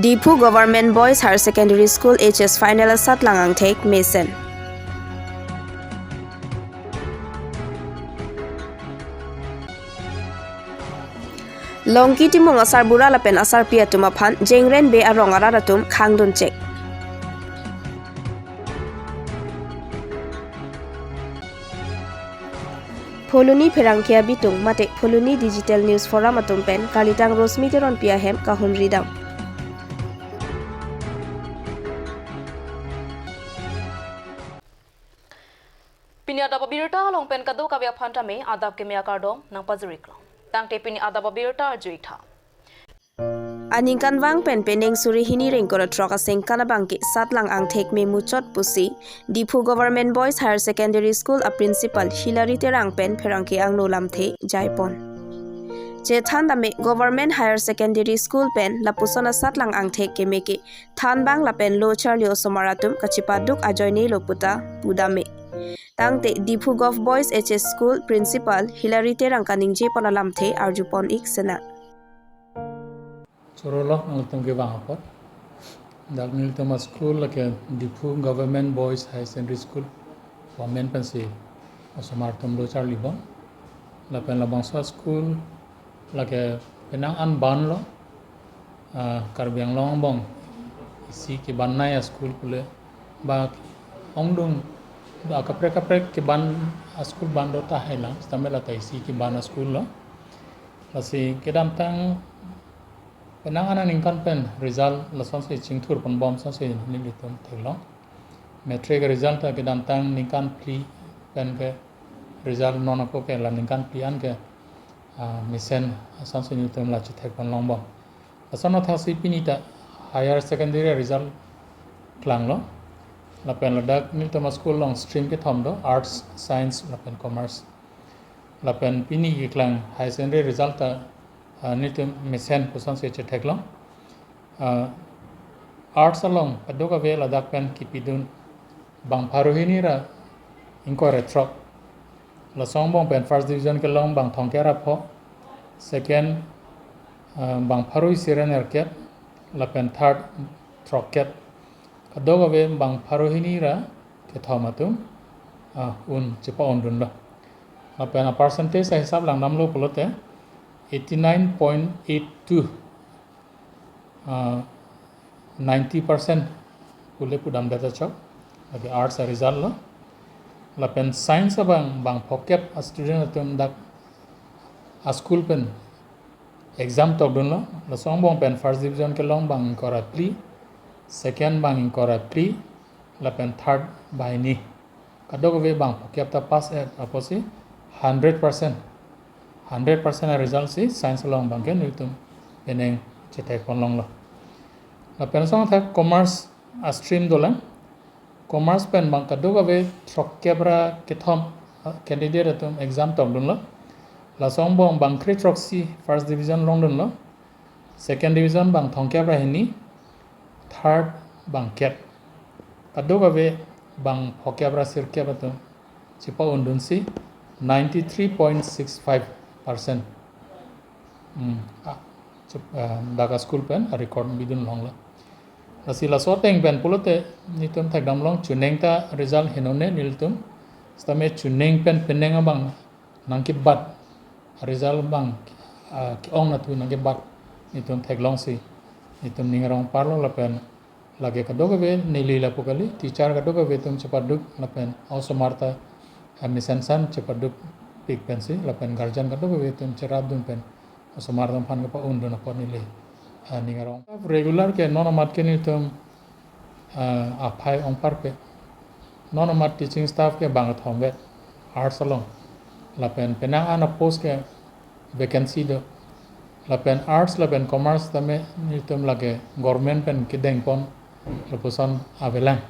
Dipu Government Boys Higher Secondary School HS Final Sat Langang Thek Mason. Longki timung asar bura lapen asar pia tumaphan jengren be arong araratum khangdun cek. Pholuni Pherangkia bitung mate Pholuni Digital News Forum atum pen kalitang Rosmi teron pia hem kahun ridam. Pini adab birta long pen kadu kavya phanta me adab ke mea kardom nang pazuriklo. Tang te pini adab birta juitha. Aningkan wang pen peneng suri hini ringkora troka sing kanabangki satlang ang thek me muchot pusi Dipu Government Boys Higher Secondary School a principal Hilary terang pen pherangki ang nolam the jaipon. Je than dame Government Higher Secondary School pen lapusona satlang ang thek ke meke than bang lapen lo charlio somaratum kachipaduk ajoini loputa pudame. Tangte Dipu Gov Boys HS School Principal Hilary terang kaningje panalam the arjupon ik sena. Sorolok nalitum ke bangapot. Dak nalitum school lake Dipu Government Boys High Secondary School. Women pensi asamartum lo charli bon. Lapen labangsa school lake penang an ban lo. Karbiang long bong. Isi ke ban naya school pule. Ba ongdung ba kapre ke ban school ban do ta helang. Stamela ta isi ke ban school lo. Lasi kedam tang penanganan ingkan pen result lasan se cingtur pun bom sa se nilitum thelong metric result ke dantang ningkan pli pen ke result non ko ke la ningkan pli an ke misen asan se nilitum la chithek pon long bom asan tha si pinita higher secondary result klang lo la pen ladak nilitum school long stream ke thom do arts science la pen commerce la pen pini ke klang high secondary result ta nitum misen pusan se chetheklong arts along adoga ve ladak pen kipidun bang pharohini ra inko retrok la songbong pen first division ke long bang thongkera pho second bang pharoi siren erket la pen third troket adoga ve bang pharohini ra ke thomatum un chepa ondun la pen percentage sa hisab lang namlo polote 89.82 90% pule pudam data chok lagi arts result lo la pen science bang phokep a student atum dak a school pen exam tok dun lo la songbong pen first division ke long bang kora pli second bang kora pli la pen third bai ni kadog ve bang phokep ta pass at aposi 100% result si science long bang ke nitum peneng chetek pon long lo la pen song tha commerce a stream dolang commerce pen bang kaduga ve thok kebra ke thom candidate atum exam tok dun lo la song bong bang kri trok si first division long dun lo second division bang thong kebra hini third bang ket kaduga ve bang phokebra sir ke batum chipa undun si 93.65% daga school pen a record bidun long la asila soteng pen pulote nitum thakdam long chuneng ta result henone niltum stame chuneng pen peneng bang nangki bat result bang ki ong na tu nangki bat nitum thaklong si nitum ningarong parlo la pen lage kadoga ve nili la pokali teacher kadoga ve tum chapaduk la pen ausomarta mission san cepaduk pik pensi lapen garjan kado be tum ceradun pen somardam phan ka pa undun apa nile ningarong regular ke nonomat ke ni tum aphai ong parpe nonomat teaching staff ke bang thombe arts along lapen penang ana post ke vacancy do lapen arts lapen commerce tame ni tum lage government pen ke deng pon lapusan avelang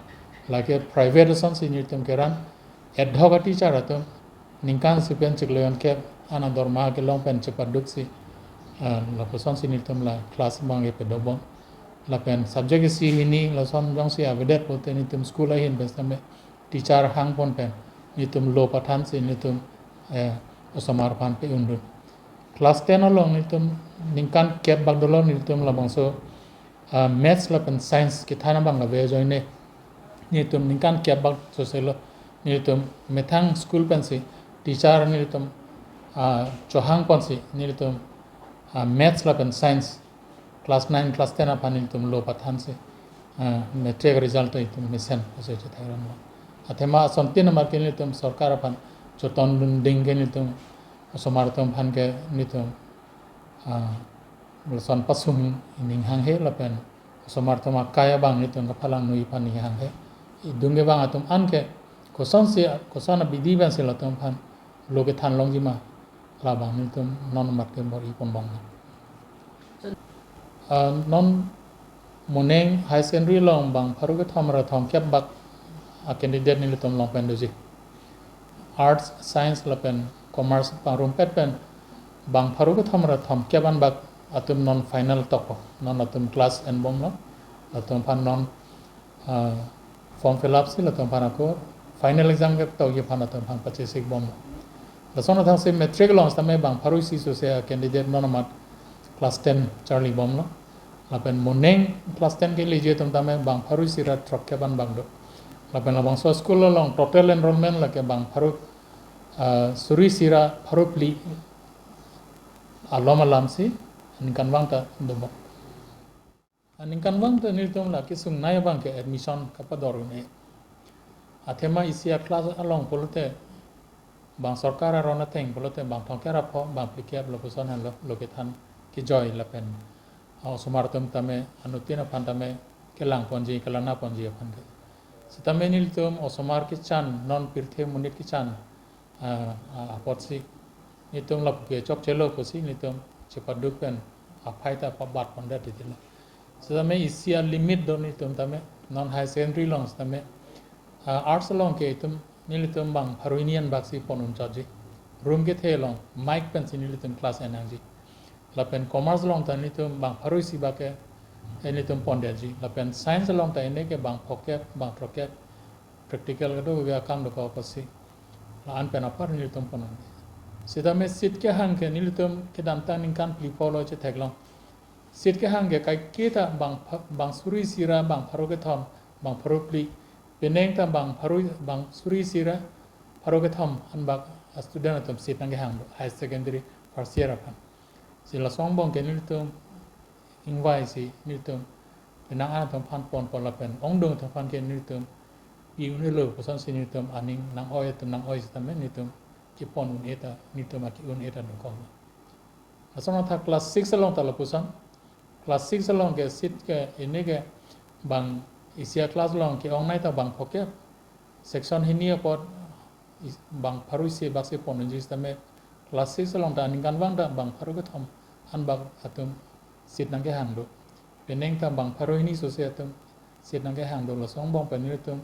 lage private son si ni tum keran adhoga teacher atum ningkan sipen chikleon ke ana dorma ke long pen chepaduk si la poson sinitum la class bang e pedobon la pen subject si hini la son jong si avedet pote nitum school hin besame teacher hang pon pen nitum lo pathan si nitum osamar phan pe undun class 10 along nitum ningkan kep bagdolon nitum la bangso maths la pen science ki thana bang la ve joine ni tum ninkan kya bak soselo ni tum methang school pen si teacher ni tum chohang pon si ni tum maths la pen science class 9 class 10 apan ni tum lo pathan se metric result to tum misen ose che thairan ma athema sontin mar ke ni tum sarkar apan choton ding ke ni tum somar tum phan ke ni tum son pasung ning hang he la pen somar tum kaya bang ni tum phalang nui pan ni hang he idunge bang atum an ke koson bidi ban se la tum phan lo ke than long ji ma la bang ni tum non mat ke bor i pon bang non moneng high secondary long bang pharu ke thamra thom kyap bak a candidate ni tum long pen doji arts science la pen commerce parum pet pen bang pharu ke thamra thom kyaban bak atum non final top non atum class and bom lo atum phan non form fill up si la tum phan ko final exam ke to ye phan atum phan 25 bom la son thang se metric long sta me bang pharu si so se candidate non mat class 10 charlie bom lo la pen moneng class 10 ke lije tum ta me bang pharu si ra trok ke ban bang do la pen la bang so school lo long total enrollment la ke bang pharu suri sira pharu pli alom alam si ninkan wang ta dobo ninkan wang ta niltum la ki sung nai bang ke admission kapador ne athema isia class along polote bang sarkar rona theng polote bang thongkara pho bang pikap lo poson han lo ke than ki joy la pen somartum tame anutina pantame kelang ponji kelana ponji apan ke sitame niltum osomar ki chan non pirthe munit ki chan apotsi nitum la ke chok chelo posi nitum chepaduk pen aphaita pabat ponda ditila sitame isia limit do nitum tame non high secondary long tame arts long ke tum nilitum bang haruinian baksi ponun chaji room ke the long mic pen nilitum class energy la pen commerce long ta nitum bang harui si ba ke nitum pondaji la pen science long ta ne ke bang phokep bang trokep practical ga do ga kam do ko pasi la an pen apar nitum ponan sidame sit ke hang ke nilitum ke dam ta ning kan pli polo che theglong sit ke hang ke kai ke ta bang suri sira bang pharu ke thom bang pharu pli peneng ta bang suri sira pharu ke thom an bak student atum sit nang ke hang high secondary first year apan sila songbong ke nilitum ingwai si nilitum penang ana tam phan pon la pen ongdong tam phan ke nilitum piu ni lo posan si nilitum aning nang oi tum nang oi tam nilitum ki pon un eta nilitum ki un eta no kom asona tha class 6 along ta la posan class 6 along ke sit ke ine ke bang isia class long ke ong nai ta bang phoke section hinia pot bang pharu si bak se pon jis tame class 6 along ta ningan wang da bang pharu ke thom an bak atum sit nang ke hang do peneng ta bang pharu ni so se atum sit nang ke hang do lo song bong pen ni tum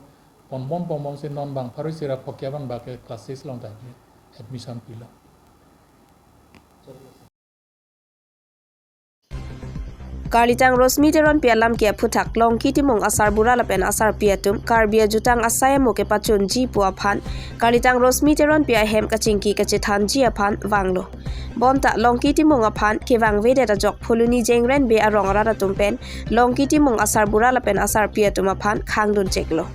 pom bom se non bang pharu sira phokya ban ba ke class 6 long ta admission pila Karlitang Rosmi teron pialam kia phuthak long kitimong asar bura lapen asar piatum karbia jutang asaya moke pachun ji puwa phan Karlitang Rosmi teron pia hem kachingki kachithan ji aphan wanglo bomta long kitimong aphan ke wangwe da jok phuluni jengren be arong rara tumpen long kitimong asar bura lapen asar piatum aphan khangdun cheklo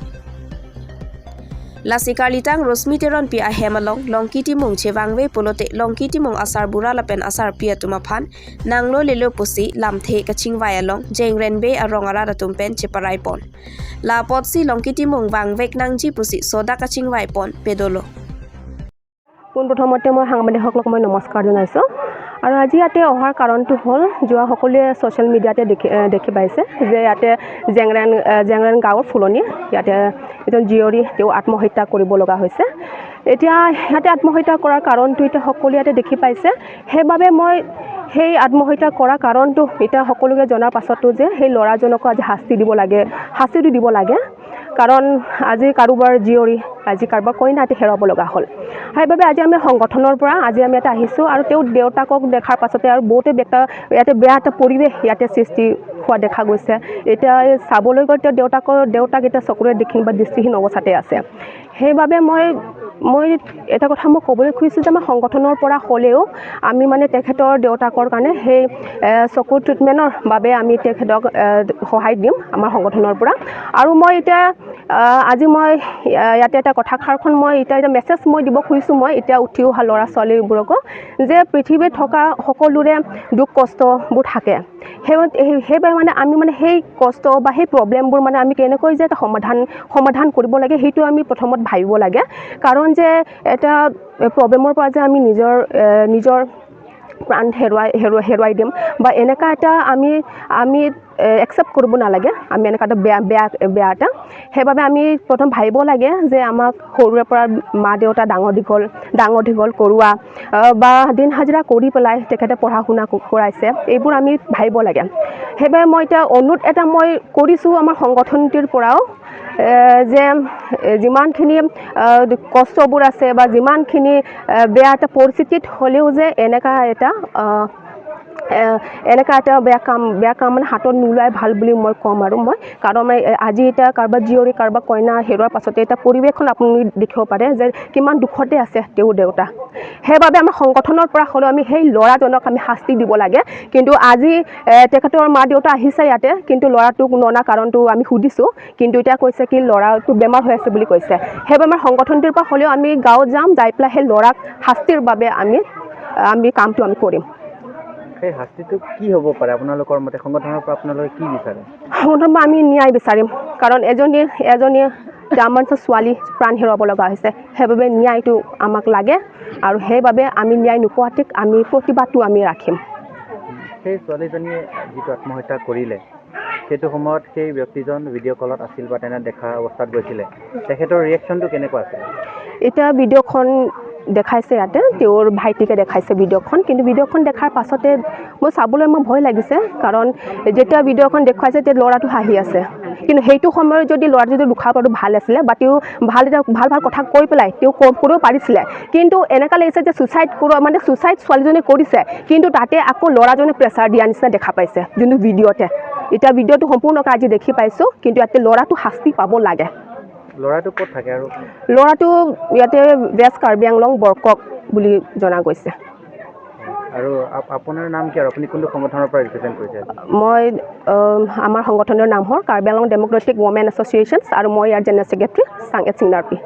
Lasi Karlitang Rosmi teron pia hemalong longkiti mung chewangwe polote longkiti mung asar bura lapen asar pia tumaphan nanglo lelo pusi lamthe kaching wayalong jengren be arong ara tumpen cheparai pon la potsi longkiti mung wangwek nangji pusi soda kaching wai pon pedolo কোন প্ৰথমতে মই সাংবাদিক সকলক মই নমস্কাৰ জনাইছো আৰু আজি ইয়াতে অহাৰ কাৰণটো হ'ল যোৱা সকলোৱে সোশ্যাল মিডিয়াতে দেখি পাইছে যে ইয়াতে জেংৰেন গাঁৱৰ ফুলনি ইয়াতে এজন জীয়ৰী তেওঁ আত্মহত্যা কৰিব লগা হৈছে এতিয়া ইয়াতে আত্মহত্যা কৰাৰ কাৰণটো এতিয়া সকলোৱে ইয়াতে দেখি পাইছে সেইবাবে মই সেই আত্মহত্যা কৰাৰ কাৰণটো এতিয়া সকলোকে জনাৰ পাছতো যে সেই ল'ৰাজনক আজি শাস্তি দিব লাগে কাৰণ আজি কাৰোবাৰ জীয়ৰী আজি কাৰোবাৰ কইনা এটি হেৰাব লগা হ'ল সেইবাবে আজি আমি সংগঠনৰ পৰা আজি আমি ইয়াতে আহিছোঁ আৰু তেওঁ দেউতাকক দেখাৰ পাছতে আৰু বহুতে ইয়াতে বেয়া এটা পৰিৱেশ ইয়াতে সৃষ্টি হোৱা দেখা গৈছে এতিয়া চাবলৈ গ'লে তেওঁ দেউতাক এতিয়া চকুৰে দেখিব বা দৃষ্টিহীন অৱস্থাতে আছে সেইবাবে মই মই এটা কথা মই ক'বলৈ খুজিছোঁ যে আমাৰ সংগঠনৰ পৰা হ'লেও আমি মানে তেখেতৰ দেউতাকৰ কাৰণে সেই চকুৰ ট্ৰিটমেণ্টৰ বাবে আমি তেখেতক সহায় দিম আমাৰ সংগঠনৰ পৰা। আৰু মই এতিয়া আজি মই ইয়াতে এটা কথাষাৰখন মই এতিয়া মেছেজ মই দিব খুজিছোঁ মই এতিয়া উঠি অহা ল'ৰা ছোৱালীবোৰকো যে পৃথিৱীত থকা সকলোৰে দুখ কষ্টবোৰ থাকে। সেইবাবে মানে আমি মানে সেই কষ্ট বা সেই প্ৰব্লেমবোৰ মানে আমি কেনেকৈ যে এটা সমাধান কৰিব লাগে সেইটো আমি প্ৰথমত ভাবিব লাগে। কাৰণ যে এটা প্ৰব্লেমৰ পৰা যে আমি নিজৰ প্ৰাণ হেৰুৱাই দিম বা এনেকুৱা এটা আমি একচেপ্ট কৰিব নালাগে, আমি এনেকুৱা এটা বেয়া এটা। সেইবাবে আমি প্ৰথম ভাবিব লাগে যে আমাক সৰুৰে পৰা মা দেউতা ডাঙৰ দীঘল কৰোৱা বা দিন হাজিৰা কৰি পেলাই তেখেতে পঢ়া শুনা কৰাইছে, এইবোৰ আমি ভাবিব লাগে। সেইবাবে মই এতিয়া অনুৰোধ এটা মই কৰিছোঁ আমাৰ সংগঠনটিৰ পৰাও যে যিমানখিনি কষ্টবোৰ আছে বা যিমানখিনি বেয়া এটা পৰিস্থিতিত হ'লেও যে এনেকুৱা এটা বেয়া কাম মানে হাতত নোলোৱাই ভাল বুলি মই ক'ম। আৰু মই কাৰণ আজি এতিয়া কাৰোবাৰ জীয়ৰী কাৰোবাৰ কইনা হেৰুৱাৰ পাছতে এটা পৰিৱেশখন আপুনি দেখিব পাৰে যে কিমান দুখতে আছে তেওঁৰ দেউতা। সেইবাবে আমাৰ সংগঠনৰ পৰা হ'লেও আমি সেই ল'ৰাজনক আমি শাস্তি দিব লাগে। কিন্তু আজি তেখেতৰ মা দেউতা আহিছে ইয়াতে, কিন্তু ল'ৰাটোক ননা কাৰণটো আমি সুধিছোঁ, কিন্তু এতিয়া কৈছে কি ল'ৰাটো বেমাৰ হৈ আছে বুলি কৈছে। সেইবাবে আমাৰ সংগঠনটোৰ পৰা হ'লেও আমি গাঁৱত যাম, যাই পেলাই সেই ল'ৰাক শাস্তিৰ বাবে আমি কামটো আমি কৰিম। সেই শাস্তিটো কি হ'ব পাৰে আপোনালোকৰ মতে? সংগঠনৰ পৰা আপোনালোকে কি বিচাৰে? সংগঠনৰ পৰা আমি ন্যায় বিচাৰিম, কাৰণ এজনী আমাৰ ছোৱালী প্ৰাণ হেৰুৱাব লগা হৈছে। সেইবাবে ন্যায়টো আমাক লাগে আৰু সেইবাবে আমি ন্যায় নোপোৱাতে আমি প্ৰতিবাদটো আমি ৰাখিম। সেই ছোৱালীজনীয়ে যিটো আত্মহত্যা কৰিলে সেইটো সময়ত সেই ব্যক্তিজন ভিডিঅ' কলত আছিল বা তেনে দেখা অৱস্থাত গৈছিলে, তেখেতৰ ৰিয়েকশ্যনটো কেনেকুৱা আছিল? এতিয়া ভিডিঅ'খন দেখাইছে ইয়াতে, তেওঁৰ ভাইটিকে দেখাইছে ভিডিঅ'খন, কিন্তু ভিডিঅ'খন দেখাৰ পাছতে মই চাবলৈ ভয় লাগিছে। কাৰণ যেতিয়া ভিডিঅ'খন দেখুৱাইছে তেতিয়া ল'ৰাটো হাঁহি আছে, কিন্তু সেইটো সময়ত যদি ল'ৰাটো যদি দুখাৰ পৰাটো ভাল আছিলে বা তেওঁ ভাল কথা কৈ পেলাই তেওঁ কৰিব পাৰিছিলে। কিন্তু এনেকুৱা লাগিছে যে ছুচাইড ছোৱালীজনী কৰিছে, কিন্তু তাতে আকৌ ল'ৰাজনে প্ৰেছাৰ দিয়া নিচিনা দেখা পাইছে যোনটো ভিডিঅ'তে। এতিয়া ভিডিঅ'টো সম্পূৰ্ণকৈ আজি দেখি পাইছোঁ, কিন্তু ইয়াতে ল'ৰাটো শাস্তি পাব লাগে। ল'ৰাটো ক'ত থাকে? আৰু ল'ৰাটো ইয়াতে ৱেষ্ট কাৰ্বি আংলং বৰকক বুলি জনা গৈছে। আৰু আপোনাৰ নাম কি আৰু আপুনি কোনটো সংগঠনৰ পৰা ৰিপ্ৰেজেণ্ট কৰিছে? মই আমাৰ সংগঠনৰ নাম হ'ল Karbi Anglong democratic women association আৰু মই ইয়াৰ general secretary Changet Singnarpi.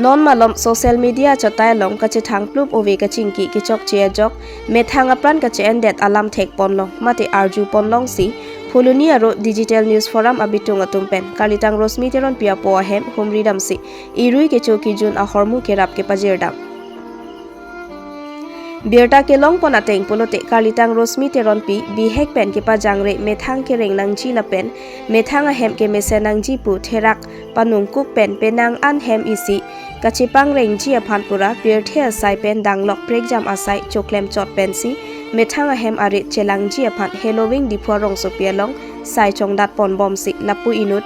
non malom social media chatai long kache thangplup owe kachingki kichok che jok methanga pran kache endet alam thek ponlong mate arju ponlong si phuluni aro digital news forum abitung atumpen kalitang rosmi teron pia po ahem humri damsi irui kecho ki jun a hormu kerap ke pajirdam Birta kelong ponateng polote kalitang rosmi teron pi bihek pen ke pa jangre methang ke rengnang ji la pen methang a hem ke mesenang ji pu therak panungkuk pen penang an hem isi kachipang rengji aphanpura pirthe asai pen danglok pregjam asai choklem chot pensi methang ahem arit chelangji aphan halloween dipho rong sopialong sai chongdat pon bomsi lapu inut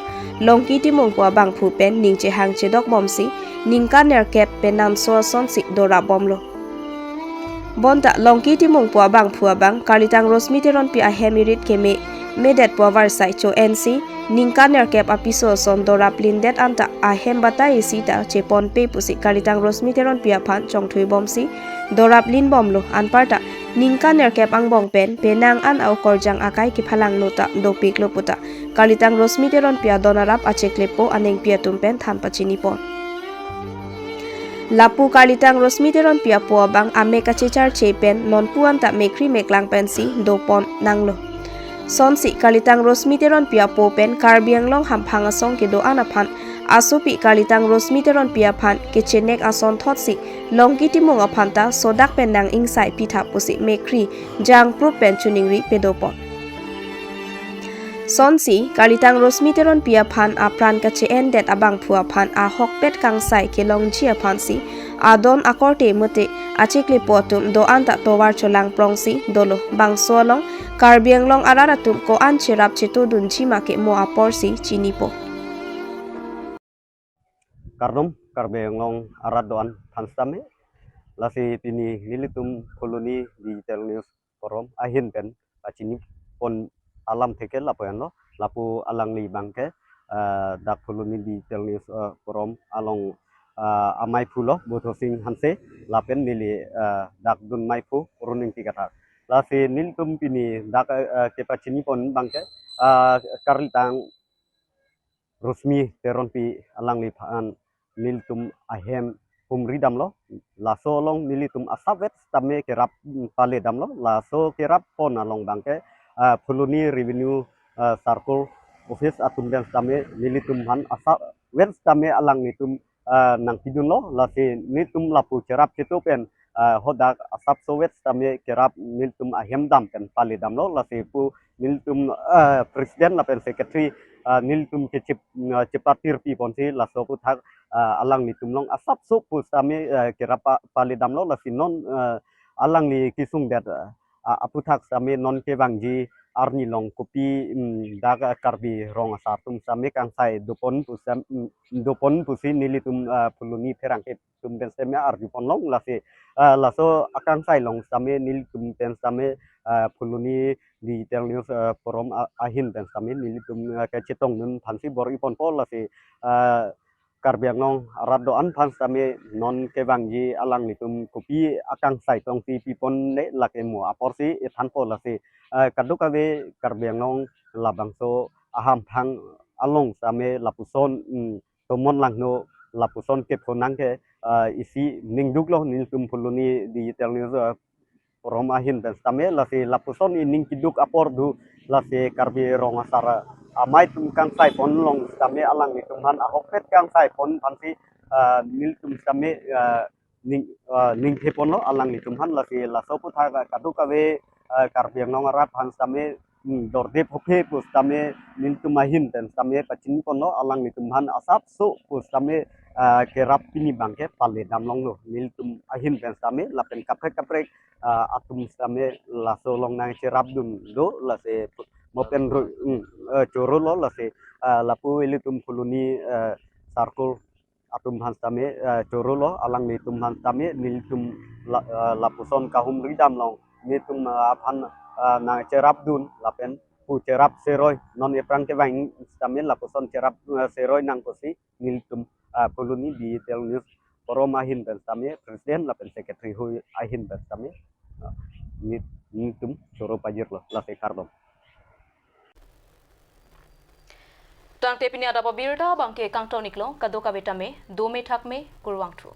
longki timong kwa bangphu pen ningche hangche dok bomsi ningka nerkep penam so son si dora bomlo bonta longki timong kwa bangphu abang kalitang rosmi teron pi ahem irit keme medet power sai cho nc ningka nerkep apiso son dora blindet anta ahem bata isita chepon pe pusi kalitang rosmi teron pia phan chongthui bomsi dora blin bomlo anparta ningka nerkep ang bong pen penang an au korjang akai ki phalang nota dopik loputa kalitang rosmi teron pia donarap acheklepo aneng pia tumpen thanpachini pon Lapu kalitang rosmi teron pia po bang ame kachechar chepen non puanta mekri meklang pensi dopon nanglo Sonsi kalitang rosmi teron pia po pen Karbi Anglong hamphang asong ke do anaphan asupi kalitang rosmi teron pia phan ke chenek ason thotsi longki timong aphanta sodak penang ingsai pitha pusi mekri jang pro pen chuningri pedopon Sonsi kalitang rosmi teron pia phan apran kache endet abang phua phan a hokpet kangsai ke longchi aphansi adon akorte mate achikle potum do anta towar cholang prongsi dolo bangsolong Karbi Anglong araratum ko an chirap chito dunchi make mo aporsi chinipo Kardom Karbi Anglong aradoan thanstame lasi tini nilitum koloni digital news forum ahin pen achini pon alam theke lapoyanlo lapu alangli bangke dak koloni digital news forum along amai phulo boto sing hanse lapen nili dak dun mai phu running tikata la se nil tum pini dak kepachini pon bangke karlitang Rusmi teron pi alang li phaan nil tum ahem pumri dam lo la so long nili tum asabet tame kerap pale dam lo la so kerap pon along bangke fuluni revenue circle office atum den tame nili tum han asab wet tame alang ni tum nang pidun lo la se ni tum lapu kerap keto pen hodak asap so wet tame kerap nil tum ahem dam pen pale dam lo la se pu nil tum presiden la pen secretary nil tum ke cepatir pi ponsi la so pu thak alang ni tum long asap so pu tame kerapa pale dam lo la sinon alang ni kisung dat apu thak tame non ke bangji arni long kopi daga karbi rong asar tum tame kang sai dupon pu dupon pu si nili tum puluni perang ke tum den seme arju pon long la se la so akang sai long tame nil tum ten tame puluni digital news forum ahin dan kami nili tum ke cetong nun phansi bor ipon pol la se karbiang nong radoan phans kami non ke bangji alang ni tum kopi akang sai tong ti pipon le la ke mo aporsi ethan pol la se kaduk ave karbiang nong labang so aham phang along same lapuson tomon langno lapuson ke phonang ke isi ningduk lo nil tum puluni digital news forum ahin dan tame la se lapuson ining kiduk apor du la se karbi rong asara amai tum kang sai pon long tame alang ni tumhan ahopet kang sai pon phansi nil tum tame ning the pon lo alang ni tumhan la se la so pu tha kaduk ave karbi nong arat han tame dorde phophe pus tame nil tum ahin dan tame pachin pon lo alang ni tumhan asap so pus tame kerap pini bangke pale damlong lo nil tum ahin dan tame lapen kaprek kaprek atum tame la so long nang cerap dun do la se mopen coro lo la se lapu ili tum puluni sarkul atum han tame coro lo alang ni tum han tame nil tum lapuson kahum ridam long ni tum aphan nang cerap dun lapen pu cerap seroi non eprang ke bang tame lapuson cerap seroi nang kosi nil tum puluni di tel news forum ahin dan tame presiden lapen secretary hu ahin dan tame ni tum coro pajir lo la se kardom tang te pini ada babirda bangke kang tonik lo kadoka betame do me thak me kurwang tru